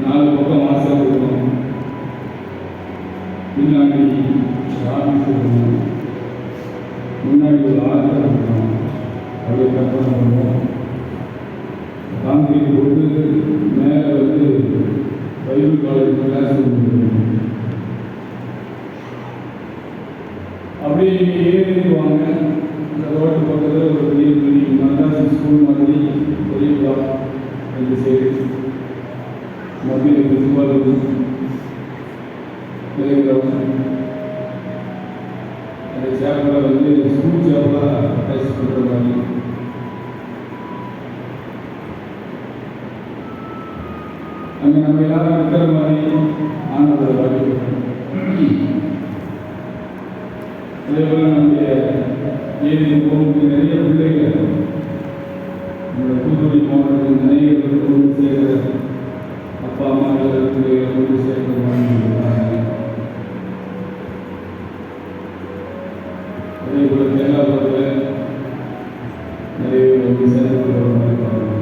4 பக்கம் வாசல் இருக்கணும், பின்னாடி ஆஃபீஸ் இருக்கணும், முன்னாடி ஒரு ஆர்டர் இருக்கணும். அப்படியே கற்பனை பண்ணுவோம். காங்கிரீட் போட்டு மேலே வந்து பைபிள் காலேஜ் கிளாஸ் இருக்கணும். அப்படியே ஏறிடுவாங்க. இந்த ரோட்டு பக்கத்தில் ஒரு பெரிய பில்டிங், மദ്രാസ് ஸ்கூல் மாதிரி பெரிய பிளாக், 2 சைடு மத்தியில் பிரின்சிபால் அந்த சேப்பலை வந்து ஸ்கூல் சேப்பலாக அட்டாச் பண்ணுற மாதிரி. அங்கே நம்ம எல்லாரும் இருக்கிற மாதிரி ஆனோட வாழ்க்கை. அதே போல் நம்முடைய ஏரியை போகும்போது நிறைய பிள்ளைகள் நம்மளோட தூத்துக்குடி மாவட்டத்தில் நிறைய பேர் கொண்டு சேர்க்கிற அப்பா அம்மா பிள்ளைகளை கொண்டு சேர்க்கிற மாதிரி இருக்காங்க. அதே போல் தேங்காய்புரத்தில் நிறைய பேர் வந்து சேர்க்கிற மாதிரி பாருங்க.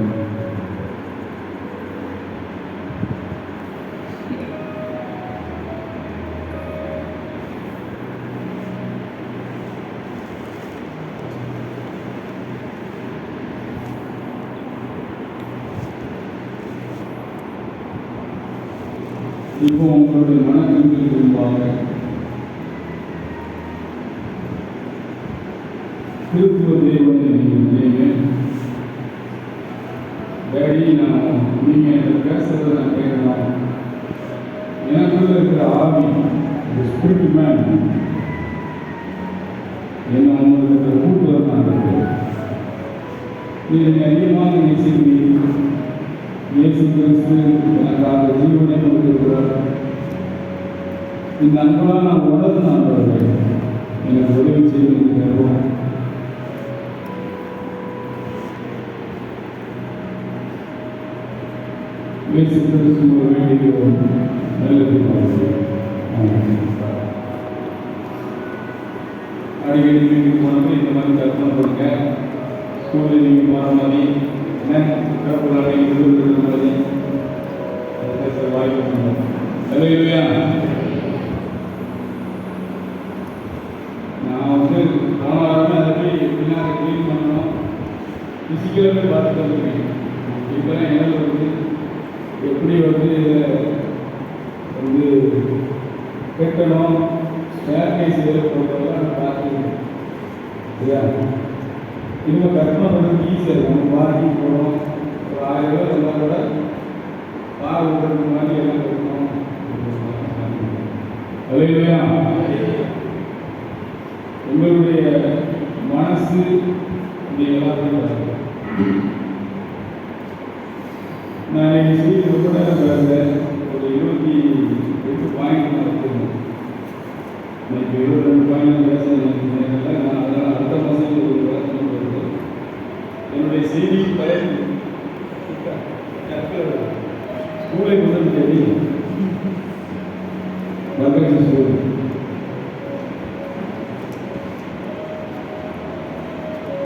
இப்போ உங்களுடைய மனதிற்கு முன்பாக திருத்துவ தேவனை நீங்கள் டேடி, நீங்கள் எனக்கு பேசுறதை நான் கேட்கலாம். எனக்குள்ள இருக்கிற ஆவி, ஸ்பிரிட் மேன் என்ன உங்களுக்கு கூட்டு வரணும். நீங்கள் அதிகமாக நினைச்சிருக்கீங்க. இயேசு கிறிஸ்து எனக்காக ஜீவனை கொடுத்திருக்கிறார். இந்த அன்பெல்லாம் நான் உணர்ந்து நான் வருவேன். எனக்கு உதவி செய்யணும். இயேசு கிறிஸ்து வேண்டிய நல்லது. அடிக்கடி வீட்டுக்கு போனது இந்த மாதிரி கற்பனை பண்ணுங்க. ஸ்கூலில் நீங்கள் போகிற மாதிரி நான் வந்து போன வாரமே அதை போய் எப்படின்னா அதை க்ளீன் பண்ணணும், ஃபிசிக்கலாகவே பார்த்துட்டு வந்துருக்கேன். இப்போதான் எனக்கு வந்து எப்படி வந்து கட்டணும், ஸ்டேர்கேஸ் போடுறதெல்லாம் நான் பார்த்துருக்கேன். சரியா? இன்னும் கற்பனை பண்ணுறது ஈஸியாக இருக்கும். நம்ம வாங்கி போகணும், ஒரு 1000 ரூபா இருந்தால் கூட பால் விடுறது மாதிரி எல்லாம் இருக்கணும். இல்லையா? உங்களுடைய மனசு இப்படி எல்லாத்தையும் நான் ஸ்வீட்டு கூட ஒரு 28 பாயிண்ட் நான் வச்சுருந்தேன். இன்னைக்கு 22 பாயிண்ட் பேசுகிறேன். நான் அதனால் அடுத்த மாதம் ஒரு என்னுடைய செய்தி பயன் ஸ்கூலை முதல் தேதி ஸ்கூல்